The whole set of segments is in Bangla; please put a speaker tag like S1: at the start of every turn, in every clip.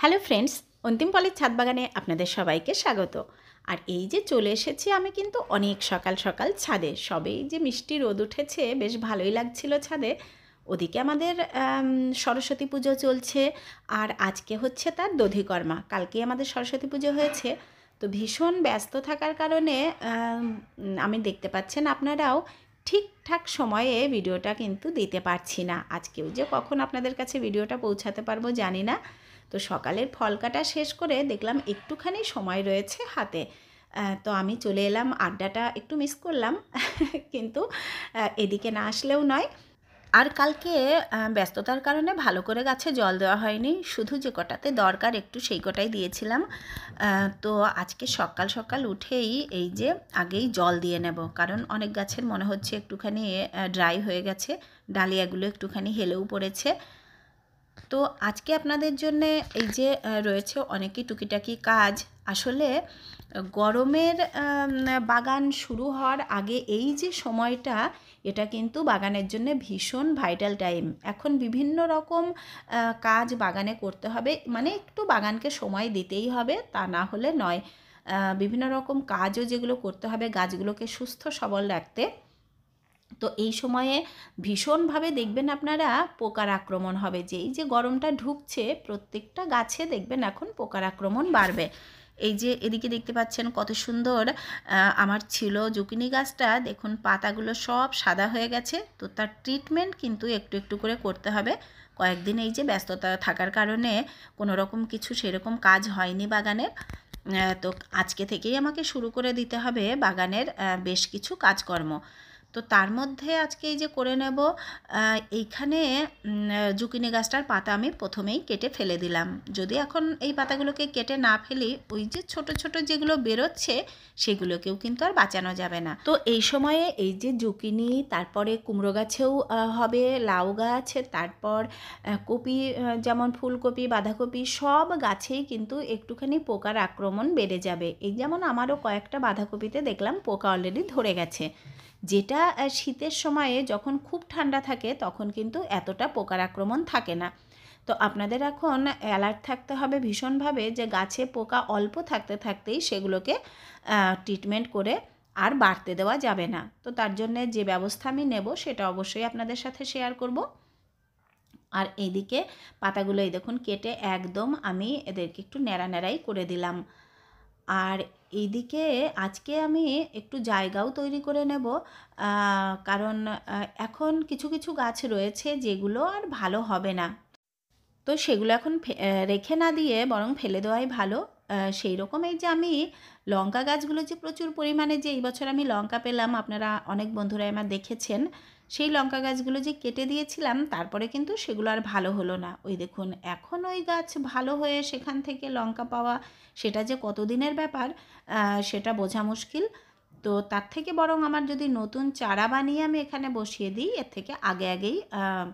S1: হ্যালো ফ্রেন্ডস, অন্তিম পলের ছাদ বাগানে আপনাদের সবাইকে স্বাগত। আর এই যে চলে এসেছি আমি কিন্তু অনেক সকাল সকাল ছাদে, সবেই যে মিষ্টি রোদ উঠেছে, বেশ ভালোই লাগছিল ছাদে। ওদিকে আমাদের সরস্বতী পুজো চলছে, আর আজকে হচ্ছে তার দধিকর্মা। কালকে আমাদের সরস্বতী পুজো হয়েছে, তো ভীষণ ব্যস্ত থাকার কারণে আমি দেখতে পাচ্ছেন আপনারাও ঠিকঠাক সময়ে ভিডিওটা কিন্তু দিতে পারছি না। আজকেও যে কখন আপনাদের কাছে ভিডিওটা পৌঁছাতে পারবো জানি না। তো সকালের ফল কাটা শেষ করে দেখলাম একটুখানি সময় রয়েছে হাতে, তো আমি চলে এলাম। আড্ডাটা একটু মিস করলাম কিন্তু এদিকে না আসলেও নয়। আর কালকে ব্যস্ততার কারণে ভালো করে গাছে জল দেওয়া হয়নি, শুধু যে কটাতে দরকার একটু সেই কটাই দিয়েছিলাম। তো আজকে সকাল সকাল উঠেই এই যে আগেই জল দিয়ে নেব, কারণ অনেক গাছের মনে হচ্ছে একটুখানি ড্রাই হয়ে গেছে, ডালিয়াগুলো একটুখানি হেলেও পড়েছে। তো আজকে আপনাদের জন্যে এই যে রয়েছে অনেকই টুকিটাকি কাজ। আসলে গরমের বাগান শুরু হওয়ার আগে এই যে সময়টা, এটা কিন্তু বাগানের জন্য ভীষণ ভাইটাল টাইম। এখন বিভিন্ন রকম কাজ বাগানে করতে হবে, মানে একটু বাগানকে সময় দিতেই হবে, তা না হলে নয়। বিভিন্ন রকম কাজও যেগুলো করতে হবে গাছগুলোকে সুস্থ সবল রাখতে। তো এই সময়ে ভীষণভাবে দেখবেন আপনারা পোকার আক্রমণ হবে। যেই যে গরমটা ঢুকছে, প্রত্যেকটা গাছে দেখবেন এখন পোকার আক্রমণ বাড়বে। এই যে এদিকে দেখতে পাচ্ছেন কত সুন্দর আমার ছিল জুকিনি গাছটা, দেখুন পাতাগুলো সব সাদা হয়ে গেছে। তো তার ট্রিটমেন্ট কিন্তু একটু একটু করে করতে হবে। কয়েকদিন এই যে ব্যস্ততা থাকার কারণে কোনো রকম কিছু সেরকম কাজ হয়নি বাগানের। তো আজকে থেকেই আমাকে শুরু করে দিতে হবে বাগানের বেশ কিছু কাজকর্ম। তো তার মধ্যে আজকে এই যে করে নেব, এইখানে জুকিনি গাছটার পাতা আমি প্রথমেই কেটে ফেলে দিলাম। যদি এখন এই পাতাগুলোকে কেটে না ফেলি, ওই যে ছোট ছোট যেগুলো বেরোচ্ছে সেগুলোকেও কিন্তু আর বাঁচানো যাবে না। তো এই সময়ে এই যে জুকিনি, তারপরে কুমড়ো গাছেও হবে, লাউ গাছ, তারপর কপি, যেমন ফুলকপি, বাঁধাকপি, সব গাছেই কিন্তু একটুখানি পোকার আক্রমণ বেড়ে যাবে। এই যেমন আমারও কয়েকটা বাঁধাকপিতে দেখলাম পোকা অলরেডি ধরে গেছে। যেটা শীতের সময়ে যখন খুব ঠান্ডা থাকে তখন কিন্তু এতটা পোকার আক্রমণ থাকে না। তো আপনাদের এখন অ্যালার্ট থাকতে হবে ভীষণভাবে, যে গাছে পোকা অল্প থাকতে থাকতেই সেগুলোকে ট্রিটমেন্ট করে আর বাড়তে দেওয়া যাবে না। তো তার জন্য যে ব্যবস্থা আমি নেব সেটা অবশ্যই আপনাদের সাথে শেয়ার করব। আর এইদিকে পাতাগুলো এই দেখুন কেটে একদম আমি এদেরকে একটু ন্যাড়া ন্যাড়াই করে দিলাম। আর এইদিকে আজকে আমি একটু জায়গাও তৈরি করে নেব, কারণ এখন কিছু কিছু গাছ রয়েছে যেগুলো আর ভালো হবে না। তো সেগুলো এখন রেখে না দিয়ে বরং ফেলে দেওয়াই ভালো। সেই রকম এই যে আমি লঙ্কা গাছগুলো যে প্রচুর পরিমাণে যে এই বছর আমি লঙ্কা পেলাম, আপনারা অনেক বন্ধুরাই আমার দেখেছেন, সেই লঙ্কা গাছগুলো যে কেটে দিয়েছিলাম তারপরে কিন্তু সেগুলো আর ভালো হলো না। ওই দেখুন এখন ওই গাছ ভালো হয়ে সেখান থেকে লঙ্কা পাওয়া, সেটা যে কতদিনের ব্যাপার সেটা বোঝা মুশকিল। তো তার থেকে বরং আমার যদি নতুন চারা বানিয়ে আমি এখানে বসিয়ে দিই, এর থেকে আগে আগেই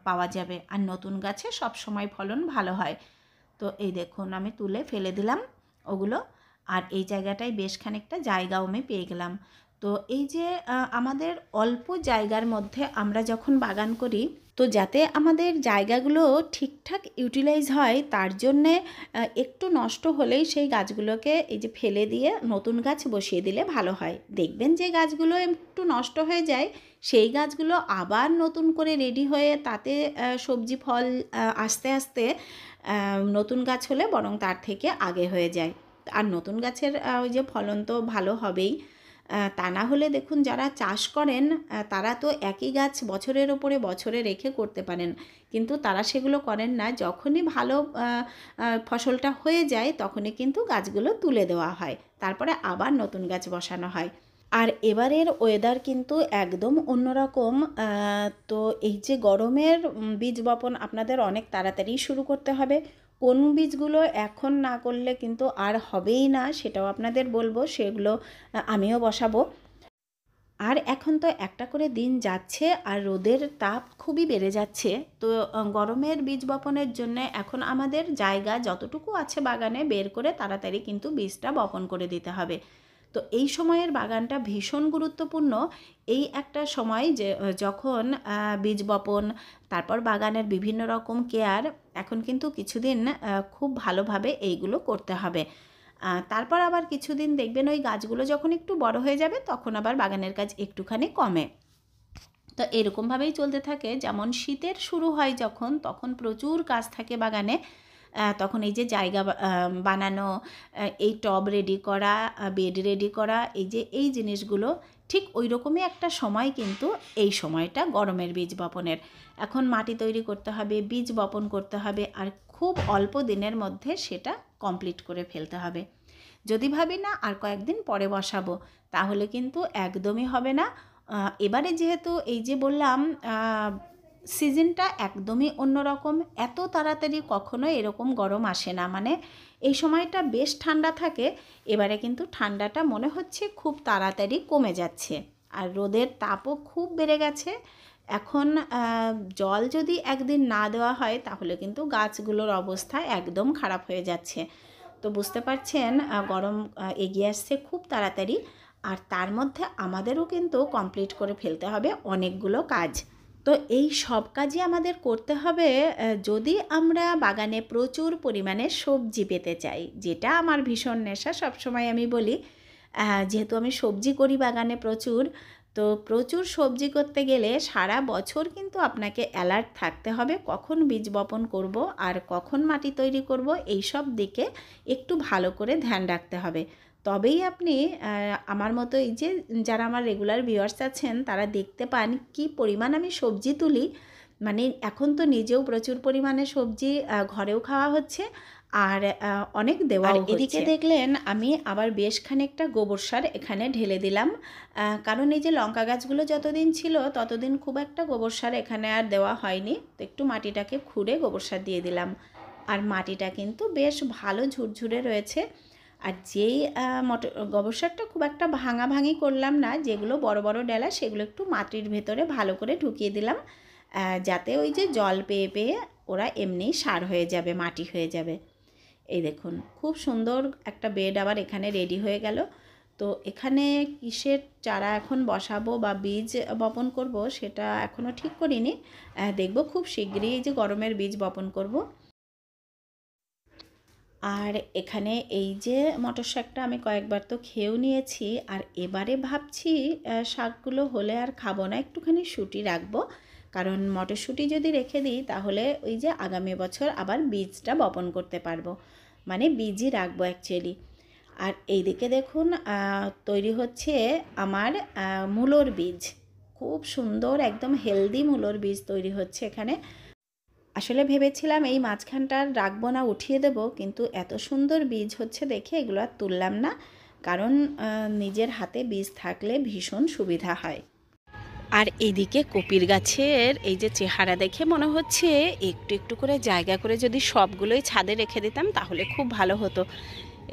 S1: পাওয়া যাবে, আর নতুন গাছে সব সময় ফলন ভালো হয়। তো এই দেখুন আমি তুলে ফেলে দিলাম ওগুলো, আর এই জায়গাটায় বেশ খানিকটা জায়গাও আমি পেয়ে গেলাম। তো এই যে আমাদের অল্প জায়গার মধ্যে আমরা যখন বাগান করি, তো যাতে আমাদের জায়গাগুলো ঠিকঠাক ইউটিলাইজ হয়, তার জন্যে একটু নষ্ট হলেই সেই গাছগুলোকে এই যে ফেলে দিয়ে নতুন গাছ বসিয়ে দিলে ভালো হয়। দেখবেন যে গাছগুলো একটু নষ্ট হয়ে যায়, সেই গাছগুলো আবার নতুন করে রেডি হয়ে তাতে সবজি ফল আস্তে আস্তে নতুন গাছ হলে বরং তার থেকে আগে হয়ে যায়। আর নতুন গাছের ওই যে ফলন তো ভালো হবেই। তা না হলে দেখুন যারা চাষ করেন তারা তো একই গাছ বছরের ওপরে বছরে রেখে করতে পারেন, কিন্তু তারা সেগুলো করেন না। যখনই ভালো ফসলটা হয়ে যায় তখনই কিন্তু গাছগুলো তুলে দেওয়া হয়, তারপরে আবার নতুন গাছ বসানো হয়। আর এবারের ওয়েদার কিন্তু একদম অন্যরকম। তো এই যে গরমের বীজ বপন আপনাদের অনেক তাড়াতাড়ি শুরু করতে হবে। কোন বীজগুলো এখন না করলে কিন্তু আর হবেই না সেটাও আপনাদের বলবো, সেগুলো আমিও বসাবো। আর এখন তো একটা করে দিন যাচ্ছে আর রোদের তাপ খুবই বেড়ে যাচ্ছে। তো গরমের বীজ বপনের জন্য এখন আমাদের জায়গা যতটুকু আছে বাগানে বের করে তাড়াতাড়ি কিন্তু বীজটা বপন করে দিতে হবে। তো এই সময়ের বাগানটা ভীষণ গুরুত্বপূর্ণ। এই একটা সময় যে যখন বীজ বপন, তারপর বাগানের বিভিন্ন রকম কেয়ার, এখন কিন্তু কিছুদিন খুব ভালোভাবে এইগুলো করতে হবে। তারপর আবার কিছুদিন দেখবেন ওই গাছগুলো যখন একটু বড় হয়ে যাবে তখন আবার বাগানের কাজ একটুখানি কমে। তো এরকমভাবেই চলতে থাকে। যেমন শীতের শুরু হয় যখন, তখন প্রচুর কাজ থাকে বাগানে। তখন এই যে জায়গা বানানো, এই টব রেডি করা, বেড রেডি করা, এই জিনিসগুলো ঠিক ওই রকমই একটা সময় কিন্তু এই সময়টা গরমের বীজ বপনের। এখন মাটি তৈরি করতে হবে, বীজ বপন করতে হবে, আর খুব অল্প দিনের মধ্যে সেটা কমপ্লিট করে ফেলতে হবে। যদি ভাবি না আর কয়েকদিন পরে বসাবো, তাহলে কিন্তু একদমই হবে না। এবারে যেহেতু এই যে বললাম সিজনটা একদমই অন্যরকম, এত তাড়াতাড়ি কখনো এরকম গরম আসে না, মানে এই সময়টা বেশ ঠান্ডা থাকে। এবারে কিন্তু ঠান্ডাটা মনে হচ্ছে খুব তাড়াতাড়ি কমে যাচ্ছে, আর রোদের তাপও খুব বেড়ে গেছে। এখন জল যদি একদিন না দেওয়া হয় তাহলে কিন্তু গাছগুলোর অবস্থা একদম খারাপ হয়ে যাচ্ছে। তো বুঝতে পারছেন গরম এগিয়ে আসছে খুব তাড়াতাড়ি, আর তার মধ্যে আমাদেরও কিন্তু কমপ্লিট করে ফেলতে হবে অনেকগুলো কাজ। তো এই সব কাজই আমাদের করতে হবে যদি আমরা বাগানে প্রচুর পরিমাণে সবজি পেতে চাই, যেটা আমার ভীষণ নেশা। সবসময় আমি বলি, যেহেতু আমি সবজি করি বাগানে প্রচুর, তো প্রচুর সবজি করতে গেলে সারা বছর কিন্তু আপনাকে অ্যালার্ট থাকতে হবে কখন বীজ বপন করব আর কখন মাটি তৈরি করব, এই সব দিকে একটু ভালো করে ধ্যান রাখতে হবে। তবেই আপনি আমার মতো এই যে যারা আমার রেগুলার ভিউয়ার্স আছেন তারা দেখতে পান কি পরিমাণ আমি সবজি তুলি। মানে এখন তো নিজেও প্রচুর পরিমাণে সবজি ঘরেও খাওয়া হচ্ছে, আর অনেক দেওয়াও হচ্ছে। এদিকে দেখলেন আমি আবার বেশ খানিকটা গোবর সার এখানে ঢেলে দিলাম, কারণ এই যে লঙ্কা গাছগুলো যতদিন ছিল ততদিন খুব একটা গোবর সার এখানে আর দেওয়া হয়নি। তো একটু মাটিটাকে খুঁড়ে গোবর সার দিয়ে দিলাম, আর মাটিটা কিন্তু বেশ ভালো ঝুরঝুরে রয়েছে। আর যেই গোবর সারটা খুব একটা ভাঙাভাঙি করলাম না, যেগুলো বড় বড় ডেলা সেগুলো একটু মাটির ভেতরে ভালো করে ঢুকিয়ে দিলাম, যাতে ওই যে জল পেয়ে পেয়ে ওরা এমনি সার হয়ে যাবে, মাটি হয়ে যাবে। এই দেখুন খুব সুন্দর একটা বেড আবার এখানে রেডি হয়ে গেল। তো এখানে কিসের চারা এখন বসাবো বা বীজ বপন করব সেটা এখনও ঠিক করিনি, দেখব খুব শীঘ্রই এই যে গরমের বীজ বপন করব। আর এখানে এই যে মটর শাকটা আমি কয়েকবার তো খেয়েও নিয়েছি, আর এবারে ভাবছি শাকগুলো হলে আর খাবো না, একটুখানি শুটি রাখবো। কারণ মটরশুঁটি যদি রেখে দিই তাহলে ওই যে আগামী বছর আবার বীজটা বপন করতে পারবো, মানে বীজই রাখবো অ্যাকচুয়ালি। আর এইদিকে দেখুন তৈরি হচ্ছে আমার মূলোর বীজ, খুব সুন্দর একদম হেলদি মূলোর বীজ তৈরি হচ্ছে এখানে। আসলে ভেবেছিলাম এই মাঝখানটা রাখবো না, উঠিয়ে দেব, কিন্তু এত সুন্দর বীজ হচ্ছে দেখে এগুলো আর তুললাম না, কারণ নিজের হাতে বীজ থাকলে ভীষণ সুবিধা হয়। আর এদিকে কপির গাছের এই যে চেহারা দেখে মনে হচ্ছে একটু একটু করে জায়গা করে যদি সবগুলোই ছাদে রেখে দিতাম তাহলে খুব ভালো হতো।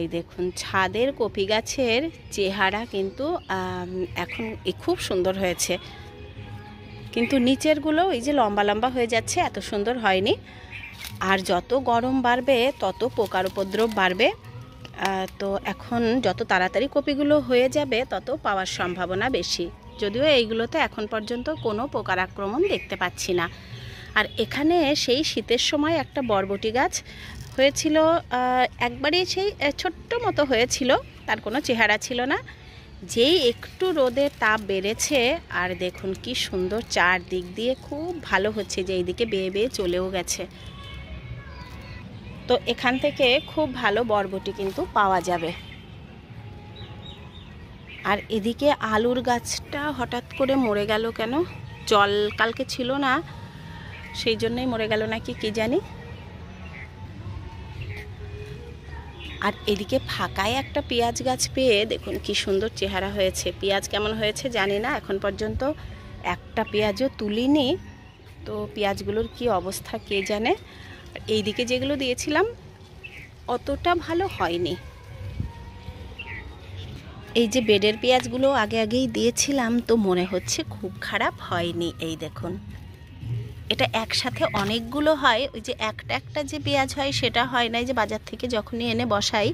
S1: এই দেখুন ছাদের কপি গাছের চেহারা কিন্তু এখন খুব সুন্দর হয়েছে, কিন্তু নিচেরগুলো এই যে লম্বা লম্বা হয়ে যাচ্ছে, এত সুন্দর হয়নি। আর যত গরম বাড়বে তত পোকার উপদ্রব বাড়বে, তো এখন যত তাড়াতাড়ি কপিগুলো হয়ে যাবে তত পাওয়ার সম্ভাবনা বেশি। যদিও এইগুলোতে এখন পর্যন্ত কোনো পোকার আক্রমণ দেখতে পাচ্ছি না। আর এখানে সেই শীতের সময় একটা বরবটি গাছ হয়েছিল, একবারে সেই ছোট্ট মতো হয়েছিল, তার কোনো চেহারা ছিল না। যেই একটু রোদের তাপ বেড়েছে আর দেখুন কি সুন্দর চারদিক দিয়ে খুব ভালো হচ্ছে, যে এইদিকে বেয়ে বেয়ে চলেও গেছে। তো এখান থেকে খুব ভালো বরবটি কিন্তু পাওয়া যাবে। আর এদিকে আলুর গাছটা হঠাৎ করে মরে গেল কেন, জল কালকে ছিল না সেই জন্যই মরে গেল নাকি কি জানি। আর এদিকে ফাঁকায় একটা পেঁয়াজ গাছ পেয়ে দেখুন কি সুন্দর চেহারা হয়েছে। পেঁয়াজ কেমন হয়েছে জানি না, এখন পর্যন্ত একটা পেঁয়াজও তুলিনি, তো পেঁয়াজগুলোর কি অবস্থা কে জানে। এইদিকে যেগুলো দিয়েছিলাম অতটা ভালো হয়নি। এই যে বেডের পেঁয়াজগুলো আগে আগেই দিয়েছিলাম, তো মনে হচ্ছে খুব খারাপ হয়নি। এই দেখুন এটা একসাথে অনেকগুলো হয়, ওই যে একটা একটা যে পেঁয়াজ হয় সেটা হয় না, যে বাজার থেকে যখনই এনে বসাই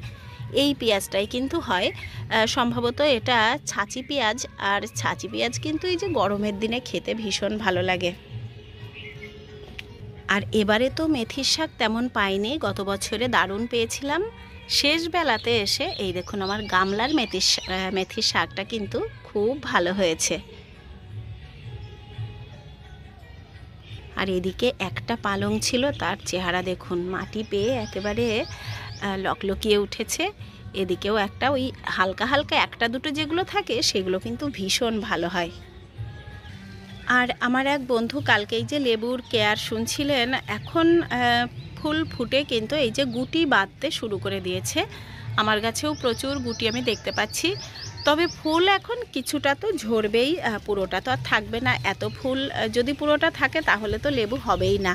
S1: এই পেঁয়াজটাই কিন্তু হয়। সম্ভবত এটা ছাঁচি পেঁয়াজ, আর ছাঁচি পেঁয়াজ কিন্তু এই যে গরমের দিনে খেতে ভীষণ ভালো লাগে। আর এবারে তো মেথির শাক তেমন পাইনি, গত বছরে দারুণ পেয়েছিলাম। শেষ বেলাতে এসে এই দেখুন আমার গামলার মেথির শাকটা কিন্তু খুব ভালো হয়েছে। আর এদিকে একটা পালং ছিল, তার চেহারা দেখুন, মাটি পেয়ে একেবারে লকলকিয়ে উঠেছে। এদিকেও একটা ওই হালকা হালকা একটা দুটো যেগুলো থাকে সেগুলো কিন্তু ভীষণ ভালো হয়। আর আমার এক বন্ধু কালকেই যে লেবুর কেয়ার শুনছিলেন, এখন ফুল ফুটে কিন্তু এই যে গুটি বাঁধতে শুরু করে দিয়েছে। আমার কাছেও প্রচুর গুটি আমি দেখতে পাচ্ছি, তবে ফুল এখন কিছুটা তো ঝরবেই, পুরোটা তো আর থাকবে না। এত ফুল যদি পুরোটা থাকে তাহলে তো লেবু হবেই না,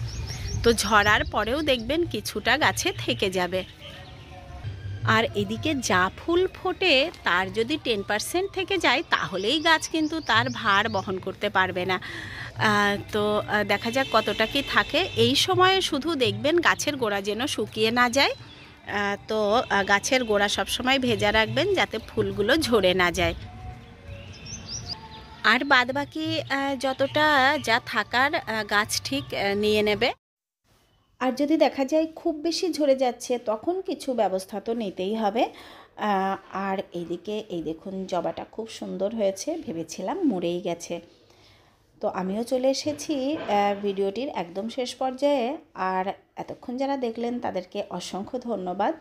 S1: তো ঝরার পরেও দেখবেন কিছুটা গাছে থেকে যাবে। আর এদিকে যা ফুল ফোটে তার যদি 10% থেকে যায় তাহলেই গাছ কিন্তু তার ভার বহন করতে পারবে না। তো দেখা যাক কতটা কি থাকে। এই সময়ে শুধু দেখবেন গাছের গোড়া যেন শুকিয়ে না যায়, তো গাছের গোড়া সবসময় ভেজা রাখবেন যাতে ফুলগুলো ঝরে না যায়। আর বাদবাকি যতটা যা থাকার গাছ ঠিক নিয়ে নেবে। আর যদি দেখা যায় খুব বেশি ঝরে যাচ্ছে তখন কিছু ব্যবস্থা তো নিতেই হবে। আর এইদিকে এই দেখুন জবাটা খুব সুন্দর হয়েছে, ভেবেছিলাম মরেই গেছে। তো আমিও চলে এসেছি ভিডিওটির একদম শেষ পর্যায়ে। আর এতক্ষণ যারা দেখলেন তাদেরকে অসংখ্য ধন্যবাদ।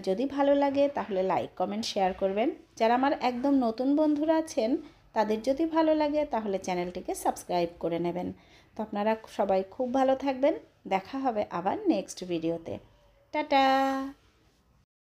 S1: যদি ভালো লাগে তাহলে লাইক কমেন্ট শেয়ার করবেন। যারা আমার একদম নতুন বন্ধুরা আছেন তাদের যদি ভালো লাগে তাহলে চ্যানেলটিকে সাবস্ক্রাইব করে নেবেন। তো আপনারা সবাই খুব ভালো থাকবেন। দেখা হবে আবার নেক্সট ভিডিওতে। টাটা।